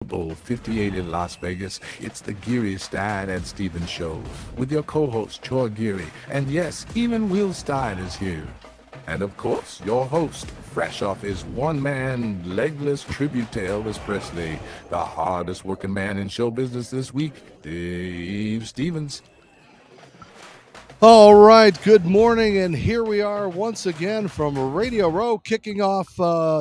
Bowl 58 in Las Vegas. It's the Geary Stein and Stevens Show with your co-host Troy Geary. And yes, even Will Stein is here. And of course, your host, fresh off his one-man legless tribute to Elvis Presley, the hardest working man in show business this week, Dave Stevens. All right, good morning, and here we are once again from Radio Row, kicking off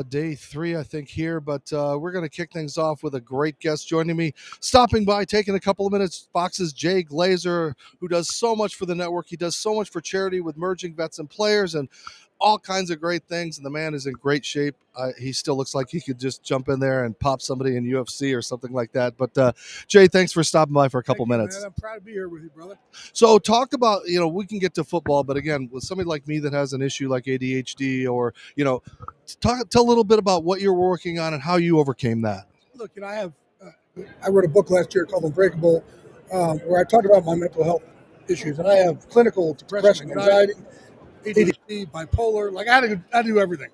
day 3, I think, here, but we're going to kick things off with a great guest joining me, stopping by, taking a couple of minutes, Fox's Jay Glazer, who does so much for the network. He does so much for charity with merging vets and players, and all kinds of great things, and the man is in great shape. He still looks like he could just jump in there and pop somebody in UFC or something like that. But Jay, thanks for stopping by for a couple minutes. Man, I'm proud to be here with you, brother. So talk about, we can get to football, but again, with somebody like me that has an issue like ADHD or, tell a little bit about what you're working on and how you overcame that. Look, I wrote a book last year called Unbreakable, where I talked about my mental health issues, and I have clinical depression, anxiety, ADHD, bipolar. Like I had to do everything,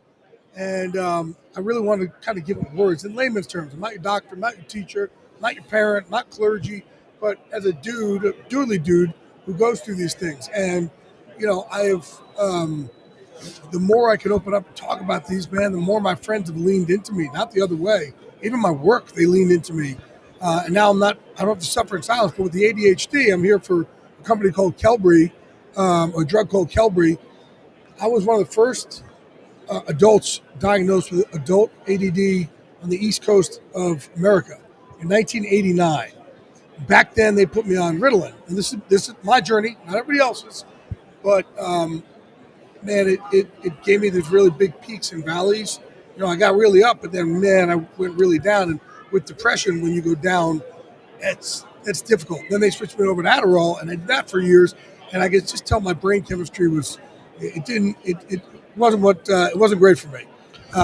and I really wanted to kind of give it words in layman's terms. I'm not your doctor, I'm not your teacher, I'm not your parent, I'm not clergy, but as a doodly dude who goes through these things. And, I have, the more I can open up and talk about these, man, the more my friends have leaned into me, not the other way. Even my work, they leaned into me. And now I don't have to suffer in silence, but with the ADHD, I'm here for a company called Kelbry, a drug called Kelbry. I was one of the first adults diagnosed with adult ADD on the East Coast of America in 1989. Back then, they put me on Ritalin, and this is my journey, not everybody else's. But man, it gave me these really big peaks and valleys. I got really up, but then man, I went really down. And with depression, when you go down, it's difficult. Then they switched me over to Adderall, and I did that for years. And I could just tell my brain chemistry it wasn't great for me.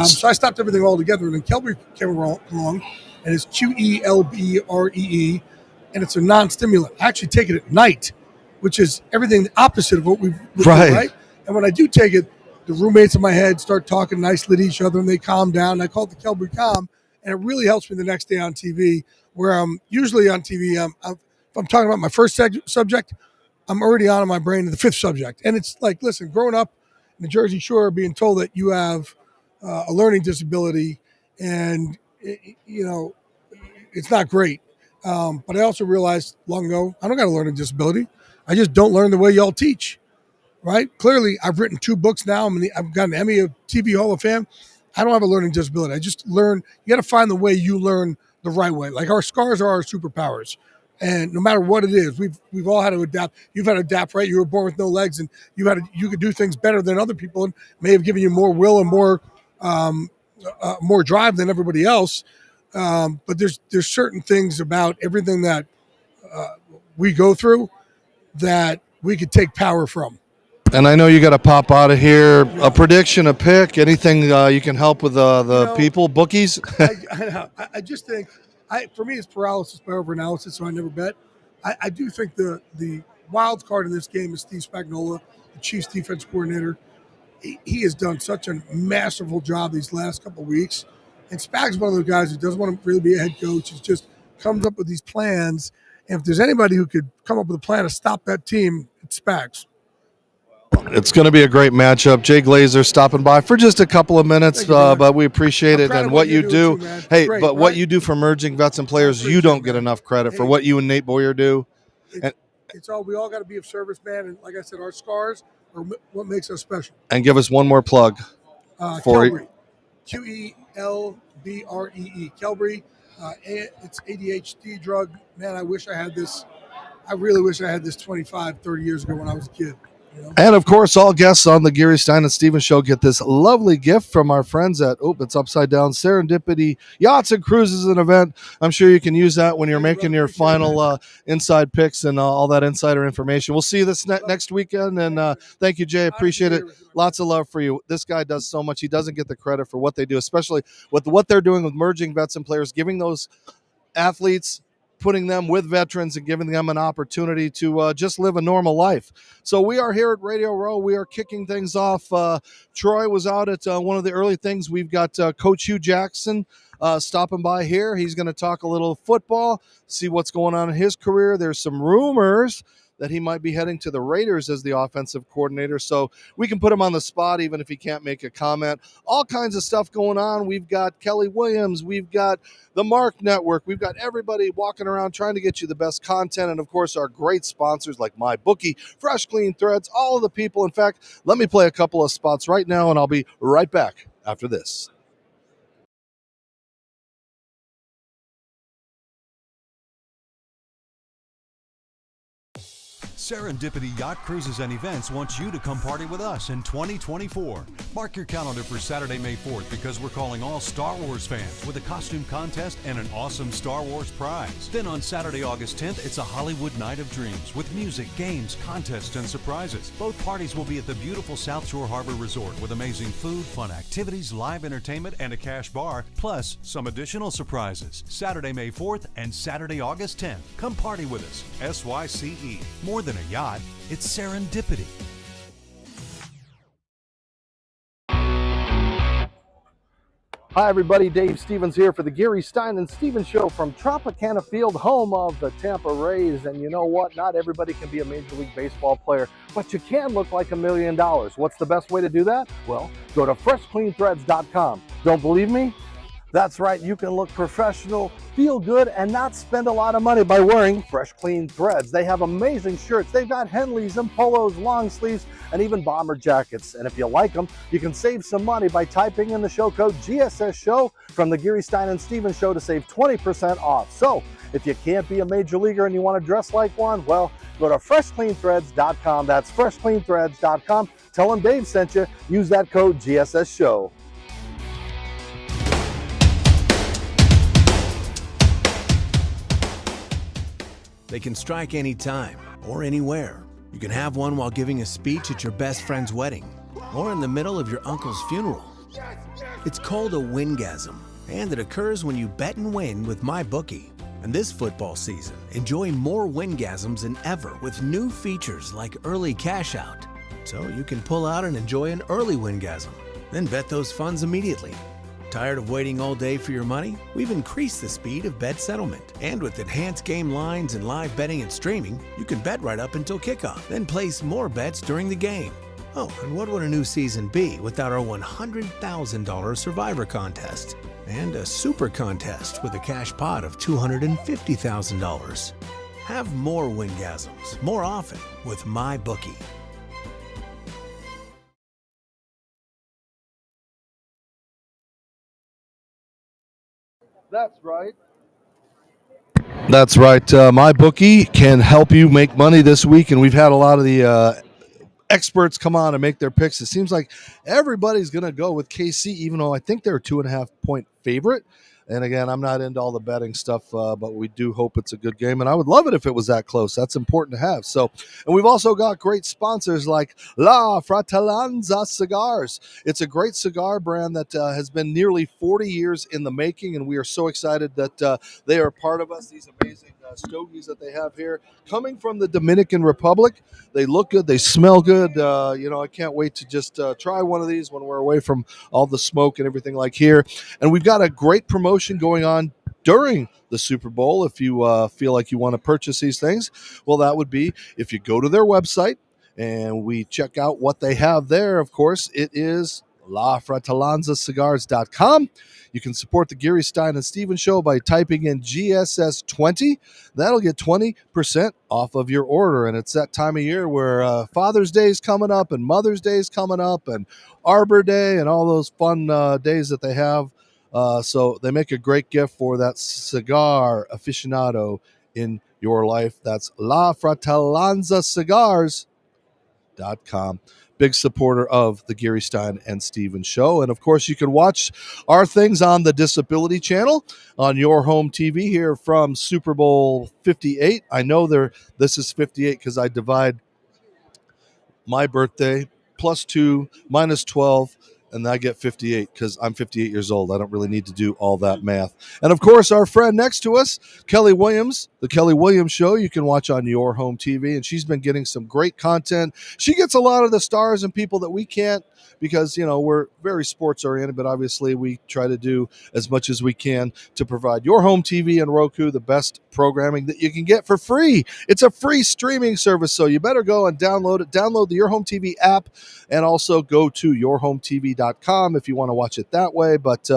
So I stopped everything altogether. And then Kelby came along, and it's QELBREE. And it's a non-stimulant. I actually take it at night, which is everything the opposite of what we've right? And when I do take it, the roommates in my head start talking nicely to each other, and they calm down. And I call it the Kelby Calm, and it really helps me the next day on TV, where I'm usually on TV. If I'm talking about my first subject, I'm already on in my brain to the fifth subject. And it's like, listen, growing up in the Jersey Shore, being told that you have a learning disability, and, it's not great. But I also realized long ago, I don't got a learning disability. I just don't learn the way y'all teach, right? Clearly, I've written 2 books now. I've got an Emmy of TV Hall of Fame. I don't have a learning disability. I just learn. You got to find the way you learn the right way. Like our scars are our superpowers. And no matter what it is, we've all had to adapt. You've had to adapt, right? You were born with no legs, and you could do things better than other people, and may have given you more will and more drive than everybody else. But there's certain things about everything that we go through that we could take power from. And I know you got to pop out of here. Yeah. A prediction, a pick, anything you can help with the people, bookies? I just think, for me, it's paralysis by overanalysis, so I never bet. I do think the wild card in this game is Steve Spagnuolo, the Chiefs defense coordinator. He has done such a masterful job these last couple of weeks. And Spag's one of those guys who doesn't want to really be a head coach. He just comes up with these plans. And if there's anybody who could come up with a plan to stop that team, it's Spags. It's going to be a great matchup. Jay Glazer stopping by for just a couple of minutes, but we appreciate it. And what you do, what you do for merging vets and players, you don't get enough credit for what you and Nate Boyer do. We all got to be of service, man. And like I said, our scars are what makes us special. And give us one more plug for Kelbree. QELBREE. Kelbree. It's ADHD drug. Man, I wish I had this. I really wish I had this 25, 30 years ago when I was a kid. And, of course, all guests on the Geary Stein and Stevens Show get this lovely gift from our friends at, it's upside down, Serendipity Yachts and Cruises, an event. I'm sure you can use that when you're making your final inside picks and all that insider information. We'll see you this next weekend, and thank you, Jay. Appreciate it. Lots of love for you. This guy does so much. He doesn't get the credit for what they do, especially with what they're doing with merging vets and players, giving those athletes putting them with veterans and giving them an opportunity to just live a normal life. So we are here at Radio Row. We are kicking things off. Troy was out at one of the early things. We've got Coach Hugh Jackson stopping by here. He's going to talk a little football, see what's going on in his career. There's some rumors that he might be heading to the Raiders as the offensive coordinator. So we can put him on the spot even if he can't make a comment. All kinds of stuff going on. We've got Kelly Williams. We've got the Mark Network. We've got everybody walking around trying to get you the best content. And, of course, our great sponsors like MyBookie, Fresh Clean Threads, all of the people. In fact, let me play a couple of spots right now, and I'll be right back after this. Serendipity Yacht Cruises and Events wants you to come party with us in 2024. Mark your calendar for Saturday, May 4th, because we're calling all Star Wars fans with a costume contest and an awesome Star Wars prize. Then on Saturday, August 10th, it's a Hollywood Night of Dreams with music, games, contests, and surprises. Both parties will be at the beautiful South Shore Harbor Resort with amazing food, fun activities, live entertainment, and a cash bar, plus some additional surprises. Saturday, May 4th and Saturday, August 10th. Come party with us. SYCE. More than a yacht, it's serendipity. Hi, everybody. Dave Stevens here for the Gary Stein and Stevens Show from Tropicana Field, home of the Tampa Rays. And you know what? Not everybody can be a Major League Baseball player, but you can look like $1 million. What's the best way to do that? Well, go to freshcleanthreads.com. Don't believe me? That's right, you can look professional, feel good, and not spend a lot of money by wearing Fresh Clean Threads. They have amazing shirts. They've got Henleys and polos, long sleeves, and even bomber jackets. And if you like them, you can save some money by typing in the show code GSS SHOW from the Gary Stein and Stevens Show to save 20% off. So if you can't be a major leaguer and you want to dress like one, well, go to freshcleanthreads.com. That's freshcleanthreads.com. Tell them Dave sent you. Use that code GSS SHOW. They can strike anytime or anywhere. You can have one while giving a speech at your best friend's wedding or in the middle of your uncle's funeral. It's called a wingasm, and it occurs when you bet and win with MyBookie. And this football season, enjoy more wingasms than ever with new features like early cash out. So you can pull out and enjoy an early wingasm, then bet those funds immediately. Tired of waiting all day for your money? We've increased the speed of bet settlement. And with enhanced game lines and live betting and streaming, you can bet right up until kickoff, then place more bets during the game. Oh, and what would a new season be without our $100,000 Survivor contest? And a super contest with a cash pot of $250,000. Have more wingasms, more often with MyBookie. That's right. That's right. MyBookie can help you make money this week, and we've had a lot of the experts come on and make their picks. It seems like everybody's going to go with KC, even though I think they're a 2.5-point favorite. And again, I'm not into all the betting stuff, but we do hope it's a good game. And I would love it if it was that close. That's important to have. So, and we've also got great sponsors like La Fratellanza Cigars. It's a great cigar brand that has been nearly 40 years in the making, and we are so excited that they are part of us. These amazing stogies that they have here, coming from the Dominican Republic. They look good. They smell good. I can't wait to just try one of these when we're away from all the smoke and everything like here. And we've got a great promotion going on during the Super Bowl. If you feel like you want to purchase these things, well, that would be if you go to their website and we check out what they have there. Of course, it is LaFratellanzaCigars.com. You can support the Gary Stein and Stevens Show by typing in GSS20. That'll get 20% off of your order. And it's that time of year where Father's Day is coming up and Mother's Day is coming up and Arbor Day and all those fun days that they have. So they make a great gift for that cigar aficionado in your life. That's LaFratellanzaCigars.com. Big supporter of the Gary Stein and Stevens Show. And of course, you can watch our things on the Disability Channel on your home TV here from Super Bowl 58. I know this is 58 because I divide my birthday plus 2 minus 12 and I get 58 because I'm 58 years old. I don't really need to do all that math. And of course, our friend next to us, Kelly Williams, the Kelly Williams Show, you can watch on your home TV, and she's been getting some great content. She gets a lot of the stars and people that we can't, because, you know, we're very sports oriented, but obviously we try to do as much as we can to provide your home TV and Roku the best programming that you can get for free. It's a free streaming service, so you better go and download it. Download the Your Home TV app, and also go to yourhometv.com if you want to watch it that way. But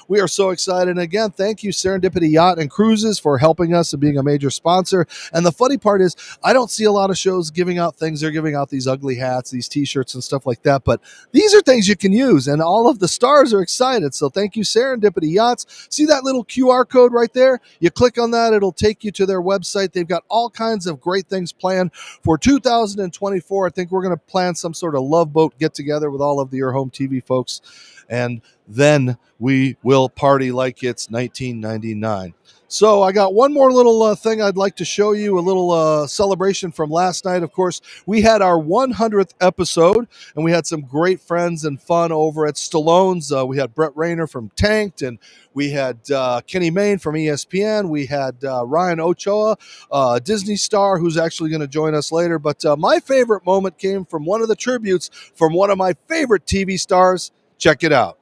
we are so excited. And again, thank you, Serendipity Yacht and Cruises, for helping us and being a major sponsor. And the funny part is, I don't see a lot of shows giving out things. They're giving out these ugly hats, these t-shirts and stuff like that. But these are things you can use, and all of the stars are excited. So thank you, Serendipity Yachts. See that little QR code right there? You click on that, it'll take you to their website. They've got all kinds of great things planned for 2024. I think we're going to plan some sort of love boat get together with all of the Your Home TV folks, and then we will party like it's 1999. So I got one more little thing I'd like to show you, a little celebration from last night. Of course, we had our 100th episode, and we had some great friends and fun over at Stallone's. We had Brett Rayner from Tanked, and we had Kenny Mayne from ESPN. We had Ryan Ochoa, a Disney star who's actually going to join us later. But my favorite moment came from one of the tributes from one of my favorite TV stars. Check it out.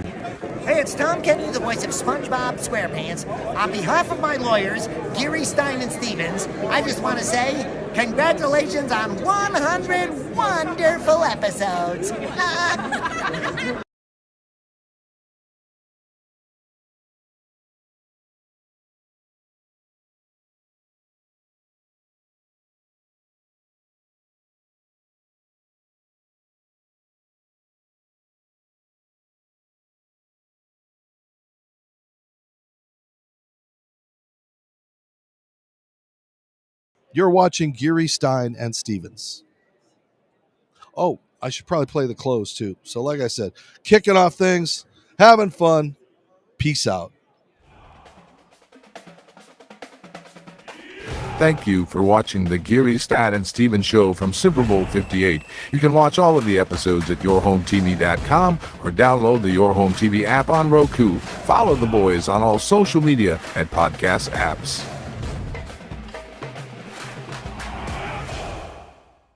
Hey, it's Tom Kenny, the voice of SpongeBob SquarePants. On behalf of my lawyers, Geary, Stein, and Stevens, I just want to say congratulations on 100 wonderful episodes. You're watching Geary, Stein, and Stevens. Oh, I should probably play the close too. So like I said, kicking off things, having fun. Peace out. Thank you for watching the Geary, Stat, and Steven Show from Super Bowl 58. You can watch all of the episodes at yourhometv.com or download the Your Home TV app on Roku. Follow the boys on all social media and podcast apps.